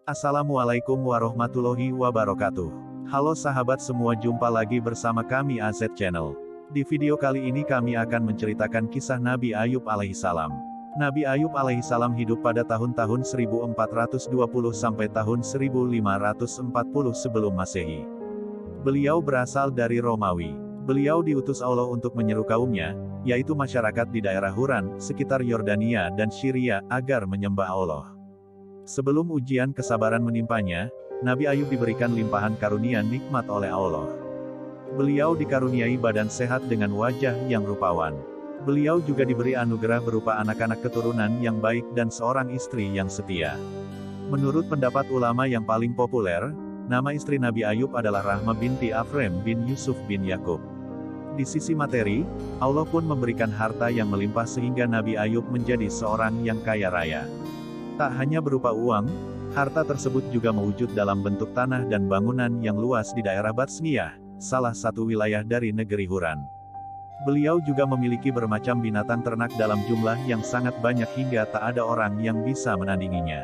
Assalamualaikum warahmatullahi wabarakatuh. Halo sahabat semua, jumpa lagi bersama kami AZ Channel. Di video kali ini kami akan menceritakan kisah Nabi Ayub alaihissalam. Nabi Ayub alaihissalam hidup pada tahun-tahun 1420 sampai tahun 1540 sebelum Masehi. Beliau berasal dari Romawi. Beliau diutus Allah untuk menyeru kaumnya, yaitu masyarakat di daerah Huran, sekitar Yordania dan Syria, agar menyembah Allah. Sebelum ujian kesabaran menimpanya, Nabi Ayub diberikan limpahan karunia nikmat oleh Allah. Beliau dikaruniai badan sehat dengan wajah yang rupawan. Beliau juga diberi anugerah berupa anak-anak keturunan yang baik dan seorang istri yang setia. Menurut pendapat ulama yang paling populer, nama istri Nabi Ayub adalah Rahma binti Afrem bin Yusuf bin Yakub. Di sisi materi, Allah pun memberikan harta yang melimpah sehingga Nabi Ayub menjadi seorang yang kaya raya. Tak hanya berupa uang, harta tersebut juga mewujud dalam bentuk tanah dan bangunan yang luas di daerah Batsniyah, salah satu wilayah dari negeri Huran. Beliau juga memiliki bermacam binatang ternak dalam jumlah yang sangat banyak hingga tak ada orang yang bisa menandinginya.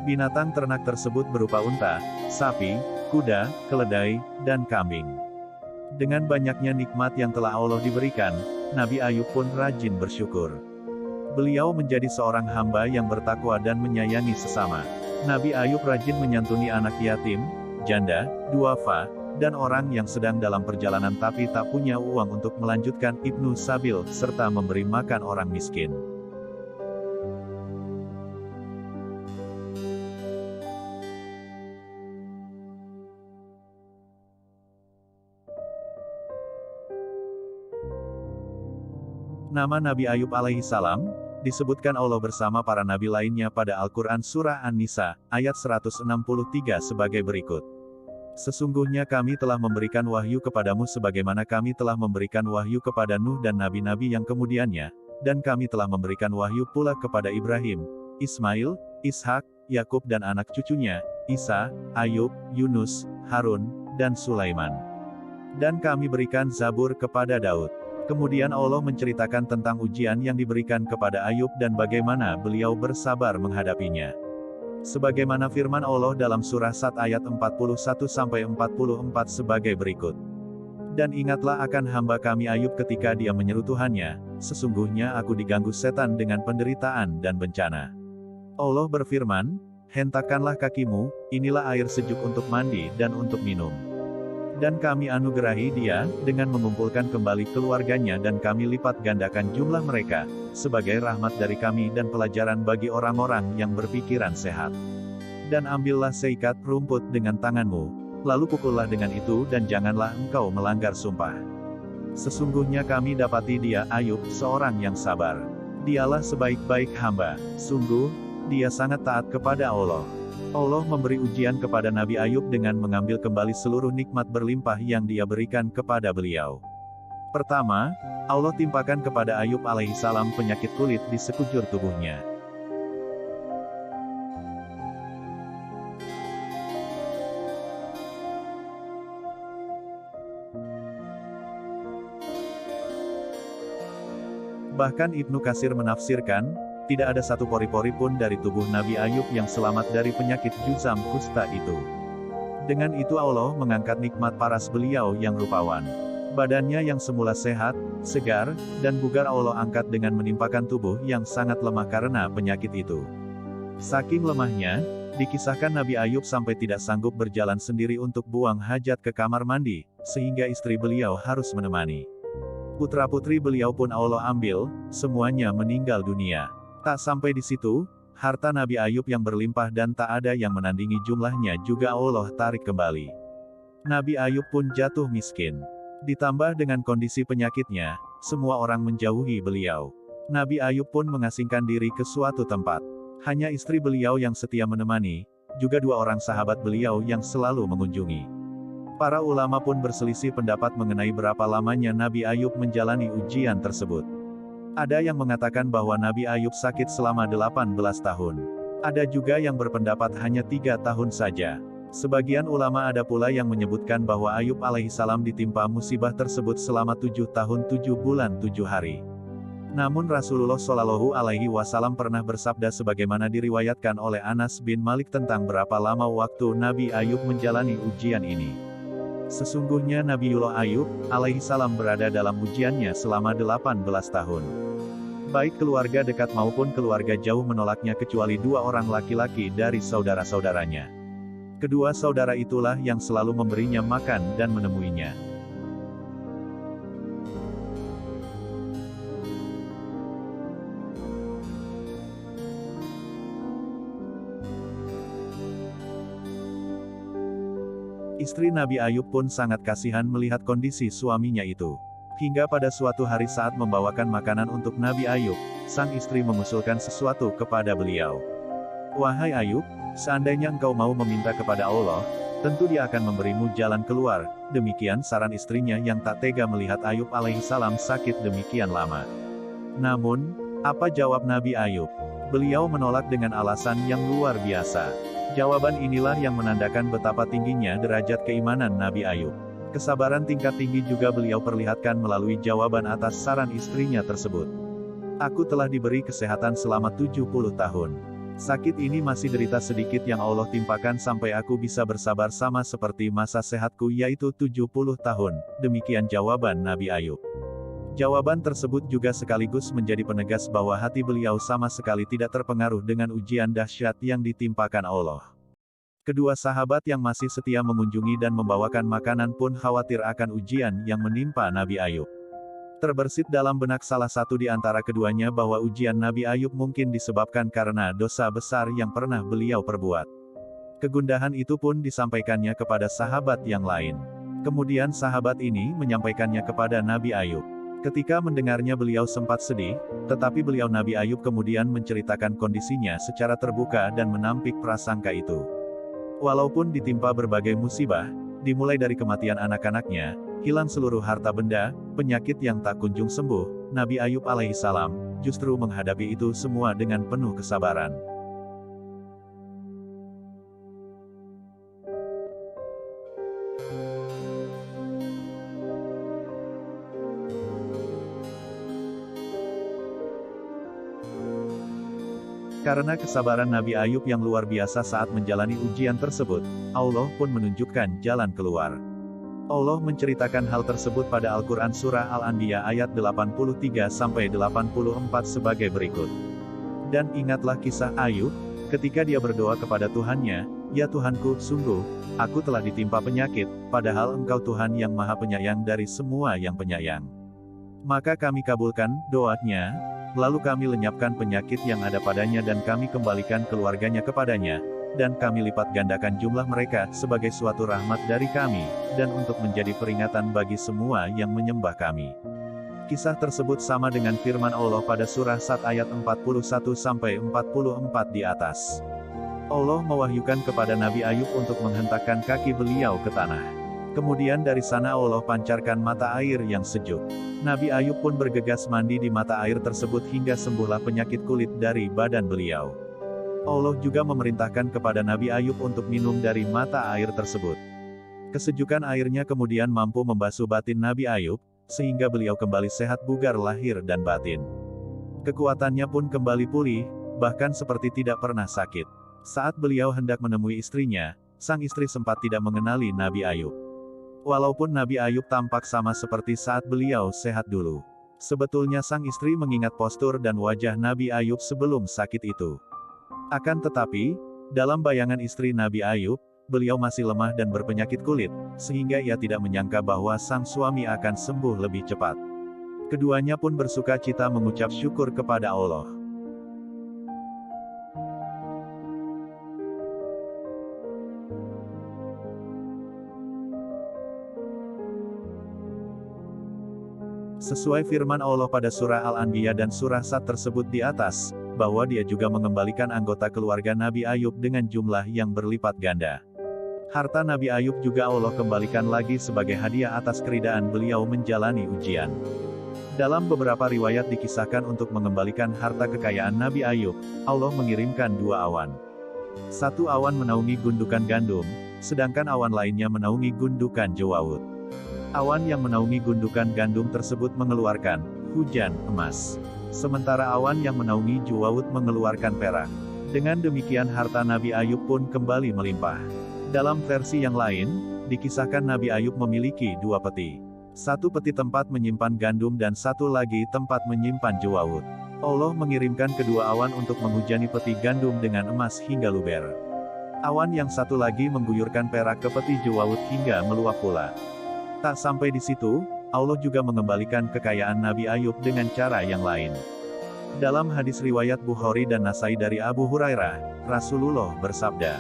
Binatang ternak tersebut berupa unta, sapi, kuda, keledai, dan kambing. Dengan banyaknya nikmat yang telah Allah diberikan, Nabi Ayub pun rajin bersyukur. Beliau menjadi seorang hamba yang bertakwa dan menyayangi sesama. Nabi Ayub rajin menyantuni anak yatim, janda, duafa, dan orang yang sedang dalam perjalanan tapi tak punya uang untuk melanjutkan Ibnu Sabil, serta memberi makan orang miskin. Nama Nabi Ayub alaihissalam disebutkan Allah bersama para nabi lainnya pada Al-Quran Surah An-Nisa, ayat 163 sebagai berikut. Sesungguhnya kami telah memberikan wahyu kepadamu sebagaimana kami telah memberikan wahyu kepada Nuh dan nabi-nabi yang kemudiannya, dan kami telah memberikan wahyu pula kepada Ibrahim, Ismail, Ishak, Yakub dan anak cucunya, Isa, Ayub, Yunus, Harun, dan Sulaiman. Dan kami berikan Zabur kepada Daud. Kemudian Allah menceritakan tentang ujian yang diberikan kepada Ayub dan bagaimana beliau bersabar menghadapinya. Sebagaimana firman Allah dalam surah Sad ayat 41-44 sebagai berikut. Dan ingatlah akan hamba kami Ayub ketika dia menyeru Tuhannya, sesungguhnya aku diganggu setan dengan penderitaan dan bencana. Allah berfirman, hentakkanlah kakimu, inilah air sejuk untuk mandi dan untuk minum. Dan kami anugerahi dia, dengan mengumpulkan kembali keluarganya dan kami lipat gandakan jumlah mereka, sebagai rahmat dari kami dan pelajaran bagi orang-orang yang berpikiran sehat. Dan ambillah seikat rumput dengan tanganmu, lalu pukullah dengan itu dan janganlah engkau melanggar sumpah. Sesungguhnya kami dapati dia, Ayub, seorang yang sabar. Dialah sebaik-baik hamba, sungguh, dia sangat taat kepada Allah. Allah memberi ujian kepada Nabi Ayub dengan mengambil kembali seluruh nikmat berlimpah yang dia berikan kepada beliau. Pertama, Allah timpakan kepada Ayub alaihissalam penyakit kulit di sekujur tubuhnya. Bahkan Ibnu Katsir menafsirkan, tidak ada satu pori-pori pun dari tubuh Nabi Ayub yang selamat dari penyakit juzam kusta itu. Dengan itu Allah mengangkat nikmat paras beliau yang rupawan. Badannya yang semula sehat, segar, dan bugar Allah angkat dengan menimpakan tubuh yang sangat lemah karena penyakit itu. Saking lemahnya, dikisahkan Nabi Ayub sampai tidak sanggup berjalan sendiri untuk buang hajat ke kamar mandi, sehingga istri beliau harus menemani. Putra-putri beliau pun Allah ambil, semuanya meninggal dunia. Tak sampai di situ, harta Nabi Ayub yang berlimpah dan tak ada yang menandingi jumlahnya juga Allah tarik kembali. Nabi Ayub pun jatuh miskin. Ditambah dengan kondisi penyakitnya, semua orang menjauhi beliau. Nabi Ayub pun mengasingkan diri ke suatu tempat. Hanya istri beliau yang setia menemani, juga dua orang sahabat beliau yang selalu mengunjungi. Para ulama pun berselisih pendapat mengenai berapa lamanya Nabi Ayub menjalani ujian tersebut. Ada yang mengatakan bahwa Nabi Ayub sakit selama 18 tahun. Ada juga yang berpendapat hanya 3 tahun saja. Sebagian ulama ada pula yang menyebutkan bahwa Ayub alaihissalam ditimpa musibah tersebut selama 7 tahun 7 bulan 7 hari. Namun Rasulullah Shallallahu Alaihi Wasallam pernah bersabda sebagaimana diriwayatkan oleh Anas bin Malik tentang berapa lama waktu Nabi Ayub menjalani ujian ini. Sesungguhnya Nabiullah Ayub, alaihi salam berada dalam ujiannya selama 18 tahun. Baik keluarga dekat maupun keluarga jauh menolaknya kecuali 2 orang laki-laki dari saudara-saudaranya. Kedua saudara itulah yang selalu memberinya makan dan menemuinya. Istri Nabi Ayub pun sangat kasihan melihat kondisi suaminya itu. Hingga pada suatu hari saat membawakan makanan untuk Nabi Ayub, sang istri mengusulkan sesuatu kepada beliau. "Wahai Ayub, seandainya engkau mau meminta kepada Allah, tentu Dia akan memberimu jalan keluar." Demikian saran istrinya yang tak tega melihat Ayub alaihissalam sakit demikian lama. Namun, apa jawab Nabi Ayub? Beliau menolak dengan alasan yang luar biasa. Jawaban inilah yang menandakan betapa tingginya derajat keimanan Nabi Ayub. Kesabaran tingkat tinggi juga beliau perlihatkan melalui jawaban atas saran istrinya tersebut. "Aku telah diberi kesehatan selama 70 tahun. Sakit ini masih derita sedikit yang Allah timpakan sampai aku bisa bersabar sama seperti masa sehatku yaitu 70 tahun. Demikian jawaban Nabi Ayub. Jawaban tersebut juga sekaligus menjadi penegas bahwa hati beliau sama sekali tidak terpengaruh dengan ujian dahsyat yang ditimpakan Allah. Kedua sahabat yang masih setia mengunjungi dan membawakan makanan pun khawatir akan ujian yang menimpa Nabi Ayub. Terbersit dalam benak salah satu di antara keduanya bahwa ujian Nabi Ayub mungkin disebabkan karena dosa besar yang pernah beliau perbuat. Kegundahan itu pun disampaikannya kepada sahabat yang lain. Kemudian sahabat ini menyampaikannya kepada Nabi Ayub. Ketika mendengarnya beliau sempat sedih, tetapi beliau Nabi Ayub kemudian menceritakan kondisinya secara terbuka dan menampik prasangka itu. Walaupun ditimpa berbagai musibah, dimulai dari kematian anak-anaknya, hilang seluruh harta benda, penyakit yang tak kunjung sembuh, Nabi Ayub alaihissalam justru menghadapi itu semua dengan penuh kesabaran. Karena kesabaran Nabi Ayub yang luar biasa saat menjalani ujian tersebut, Allah pun menunjukkan jalan keluar. Allah menceritakan hal tersebut pada Al-Quran Surah Al-Anbiya ayat 83-84 sebagai berikut. "Dan ingatlah kisah Ayub, ketika dia berdoa kepada Tuhannya, 'Ya Tuhanku, sungguh, aku telah ditimpa penyakit, padahal Engkau Tuhan yang Maha Penyayang dari semua yang penyayang. Maka kami kabulkan doanya, lalu kami lenyapkan penyakit yang ada padanya dan kami kembalikan keluarganya kepadanya, dan kami lipat gandakan jumlah mereka sebagai suatu rahmat dari kami, dan untuk menjadi peringatan bagi semua yang menyembah kami.'" Kisah tersebut sama dengan firman Allah pada surah Sad ayat 41-44 di atas. Allah mewahyukan kepada Nabi Ayub untuk menghentakkan kaki beliau ke tanah. Kemudian dari sana Allah pancarkan mata air yang sejuk. Nabi Ayub pun bergegas mandi di mata air tersebut hingga sembuhlah penyakit kulit dari badan beliau. Allah juga memerintahkan kepada Nabi Ayub untuk minum dari mata air tersebut. Kesejukan airnya kemudian mampu membasuh batin Nabi Ayub, sehingga beliau kembali sehat bugar lahir dan batin. Kekuatannya pun kembali pulih, bahkan seperti tidak pernah sakit. Saat beliau hendak menemui istrinya, sang istri sempat tidak mengenali Nabi Ayub. Walaupun Nabi Ayub tampak sama seperti saat beliau sehat dulu. Sebetulnya sang istri mengingat postur dan wajah Nabi Ayub sebelum sakit itu. Akan tetapi, dalam bayangan istri Nabi Ayub, beliau masih lemah dan berpenyakit kulit, sehingga ia tidak menyangka bahwa sang suami akan sembuh lebih cepat. Keduanya pun bersuka cita mengucap syukur kepada Allah. Sesuai firman Allah pada surah Al-Anbiya dan surah Sad tersebut di atas, bahwa Dia juga mengembalikan anggota keluarga Nabi Ayub dengan jumlah yang berlipat ganda. Harta Nabi Ayub juga Allah kembalikan lagi sebagai hadiah atas keridaan beliau menjalani ujian. Dalam beberapa riwayat dikisahkan untuk mengembalikan harta kekayaan Nabi Ayub, Allah mengirimkan 2 awan. Satu awan menaungi gundukan gandum, sedangkan awan lainnya menaungi gundukan jewawut. Awan yang menaungi gundukan gandum tersebut mengeluarkan hujan emas. Sementara awan yang menaungi Juwaut mengeluarkan perak. Dengan demikian harta Nabi Ayub pun kembali melimpah. Dalam versi yang lain, dikisahkan Nabi Ayub memiliki 2 peti. Satu peti tempat menyimpan gandum dan satu lagi tempat menyimpan Juwaut. Allah mengirimkan kedua awan untuk menghujani peti gandum dengan emas hingga luber. Awan yang satu lagi mengguyurkan perak ke peti Juwaut hingga meluap pula. Tak sampai di situ, Allah juga mengembalikan kekayaan Nabi Ayub dengan cara yang lain. Dalam hadis riwayat Bukhari dan Nasai dari Abu Hurairah, Rasulullah bersabda,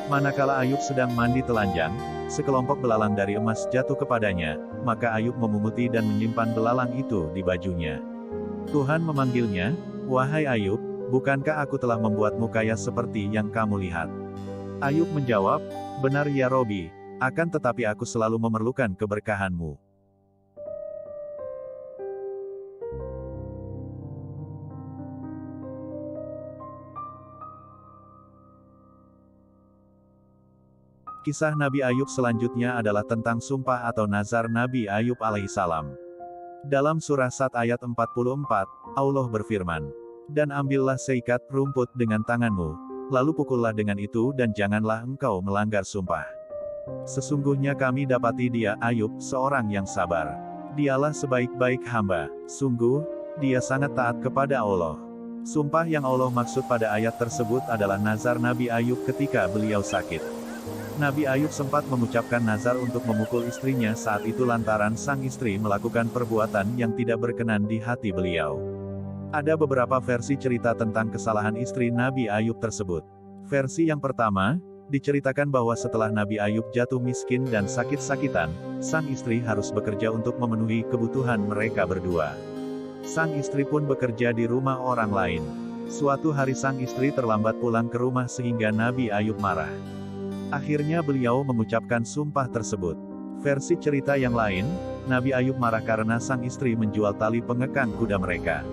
manakala Ayub sedang mandi telanjang, sekelompok belalang dari emas jatuh kepadanya, maka Ayub memunguti dan menyimpan belalang itu di bajunya. Tuhan memanggilnya, wahai Ayub, bukankah aku telah membuatmu kaya seperti yang kamu lihat? Ayub menjawab, benar ya Robi, akan tetapi aku selalu memerlukan keberkahanmu. Kisah Nabi Ayub selanjutnya adalah tentang sumpah atau nazar Nabi Ayub alaihissalam. Dalam surah Sad ayat 44, Allah berfirman, dan ambillah seikat rumput dengan tanganmu, lalu pukullah dengan itu dan janganlah engkau melanggar sumpah. Sesungguhnya kami dapati dia, Ayub, seorang yang sabar. Dialah sebaik-baik hamba, sungguh, dia sangat taat kepada Allah. Sumpah yang Allah maksud pada ayat tersebut adalah nazar Nabi Ayub ketika beliau sakit. Nabi Ayub sempat mengucapkan nazar untuk memukul istrinya saat itu lantaran sang istri melakukan perbuatan yang tidak berkenan di hati beliau. Ada beberapa versi cerita tentang kesalahan istri Nabi Ayub tersebut. Versi yang pertama, diceritakan bahwa setelah Nabi Ayub jatuh miskin dan sakit-sakitan, sang istri harus bekerja untuk memenuhi kebutuhan mereka berdua. Sang istri pun bekerja di rumah orang lain. Suatu hari sang istri terlambat pulang ke rumah sehingga Nabi Ayub marah. Akhirnya beliau mengucapkan sumpah tersebut. Versi cerita yang lain, Nabi Ayub marah karena sang istri menjual tali pengekang kuda mereka.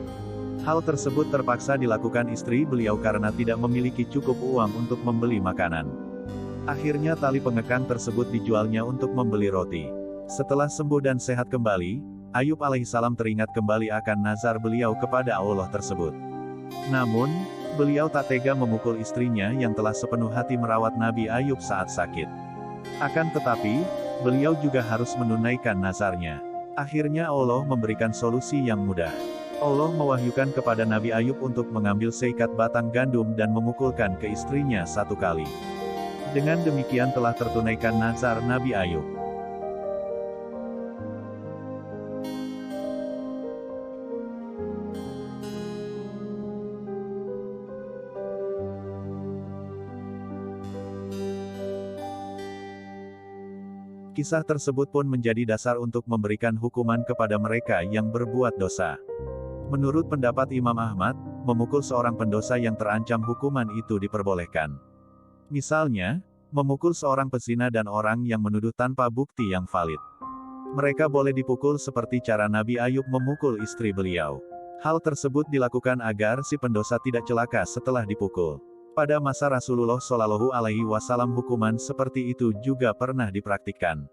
Hal tersebut terpaksa dilakukan istri beliau karena tidak memiliki cukup uang untuk membeli makanan. Akhirnya tali pengekang tersebut dijualnya untuk membeli roti. Setelah sembuh dan sehat kembali, Ayub alaihissalam teringat kembali akan nazar beliau kepada Allah tersebut. Namun, beliau tak tega memukul istrinya yang telah sepenuh hati merawat Nabi Ayub saat sakit. Akan tetapi, beliau juga harus menunaikan nazarnya. Akhirnya Allah memberikan solusi yang mudah. Allah mewahyukan kepada Nabi Ayub untuk mengambil seikat batang gandum dan memukulkan ke istrinya 1 kali. Dengan demikian telah tertunaikan nazar Nabi Ayub. Kisah tersebut pun menjadi dasar untuk memberikan hukuman kepada mereka yang berbuat dosa. Menurut pendapat Imam Ahmad, memukul seorang pendosa yang terancam hukuman itu diperbolehkan. Misalnya, memukul seorang pezina dan orang yang menuduh tanpa bukti yang valid. Mereka boleh dipukul seperti cara Nabi Ayub memukul istri beliau. Hal tersebut dilakukan agar si pendosa tidak celaka setelah dipukul. Pada masa Rasulullah Shallallahu Alaihi Wasallam hukuman seperti itu juga pernah dipraktikkan.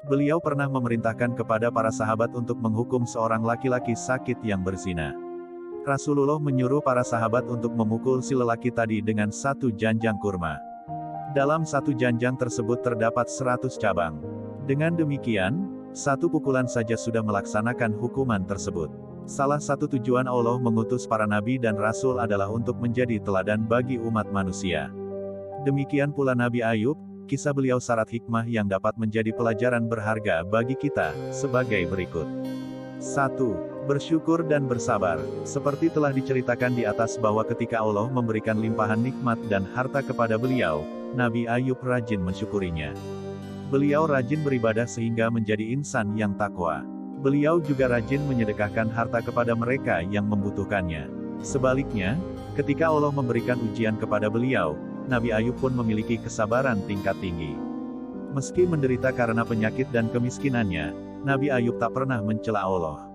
Beliau pernah memerintahkan kepada para sahabat untuk menghukum seorang laki-laki sakit yang berzina. Rasulullah menyuruh para sahabat untuk memukul si lelaki tadi dengan 1 janjang kurma. Dalam 1 janjang tersebut terdapat 100 cabang. Dengan demikian, 1 pukulan saja sudah melaksanakan hukuman tersebut. Salah satu tujuan Allah mengutus para nabi dan rasul adalah untuk menjadi teladan bagi umat manusia. Demikian pula Nabi Ayub, kisah beliau syarat hikmah yang dapat menjadi pelajaran berharga bagi kita, sebagai berikut. 1. Bersyukur dan bersabar. Seperti telah diceritakan di atas bahwa ketika Allah memberikan limpahan nikmat dan harta kepada beliau, Nabi Ayub rajin mensyukurinya. Beliau rajin beribadah sehingga menjadi insan yang takwa. Beliau juga rajin menyedekahkan harta kepada mereka yang membutuhkannya. Sebaliknya, ketika Allah memberikan ujian kepada beliau, Nabi Ayub pun memiliki kesabaran tingkat tinggi. Meski menderita karena penyakit dan kemiskinannya, Nabi Ayub tak pernah mencela Allah.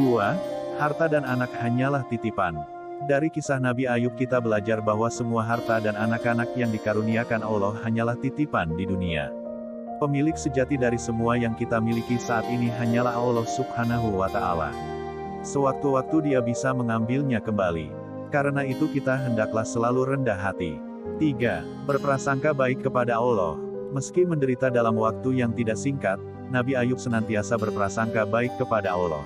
Dua, harta dan anak hanyalah titipan. Dari kisah Nabi Ayub kita belajar bahwa semua harta dan anak-anak yang dikaruniakan Allah hanyalah titipan di dunia. Pemilik sejati dari semua yang kita miliki saat ini hanyalah Allah Subhanahu wa Ta'ala. Sewaktu-waktu Dia bisa mengambilnya kembali. Karena itu kita hendaklah selalu rendah hati. 3. Berprasangka baik kepada Allah. Meski menderita dalam waktu yang tidak singkat, Nabi Ayub senantiasa berprasangka baik kepada Allah.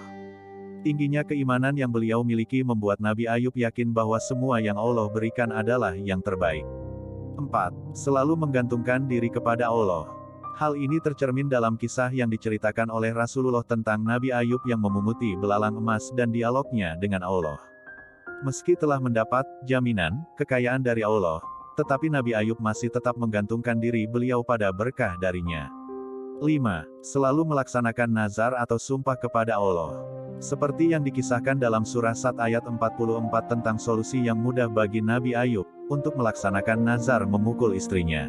Tingginya keimanan yang beliau miliki membuat Nabi Ayub yakin bahwa semua yang Allah berikan adalah yang terbaik. 4. Selalu menggantungkan diri kepada Allah. Hal ini tercermin dalam kisah yang diceritakan oleh Rasulullah tentang Nabi Ayub yang memunguti belalang emas dan dialognya dengan Allah. Meski telah mendapat jaminan kekayaan dari Allah, tetapi Nabi Ayub masih tetap menggantungkan diri beliau pada berkah darinya. 5. Selalu melaksanakan nazar atau sumpah kepada Allah. Seperti yang dikisahkan dalam surah Sad ayat 44 tentang solusi yang mudah bagi Nabi Ayub, untuk melaksanakan nazar memukul istrinya.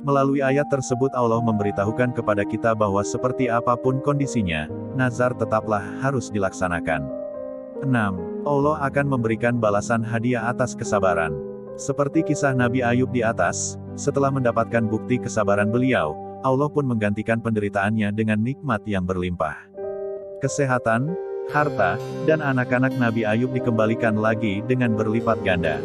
Melalui ayat tersebut Allah memberitahukan kepada kita bahwa seperti apapun kondisinya, nazar tetaplah harus dilaksanakan. 6. Allah akan memberikan balasan hadiah atas kesabaran. Seperti kisah Nabi Ayub di atas, setelah mendapatkan bukti kesabaran beliau, Allah pun menggantikan penderitaannya dengan nikmat yang berlimpah. Kesehatan, harta, dan anak-anak Nabi Ayub dikembalikan lagi dengan berlipat ganda.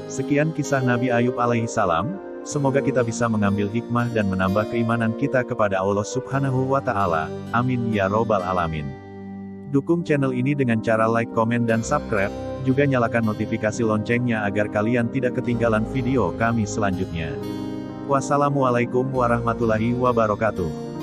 Sekian kisah Nabi Ayub alaihi salam, semoga kita bisa mengambil hikmah dan menambah keimanan kita kepada Allah Subhanahu wa Ta'ala. Amin ya Robbal Alamin. Dukung channel ini dengan cara like, komen, dan subscribe, juga nyalakan notifikasi loncengnya agar kalian tidak ketinggalan video kami selanjutnya. Wassalamualaikum warahmatullahi wabarakatuh.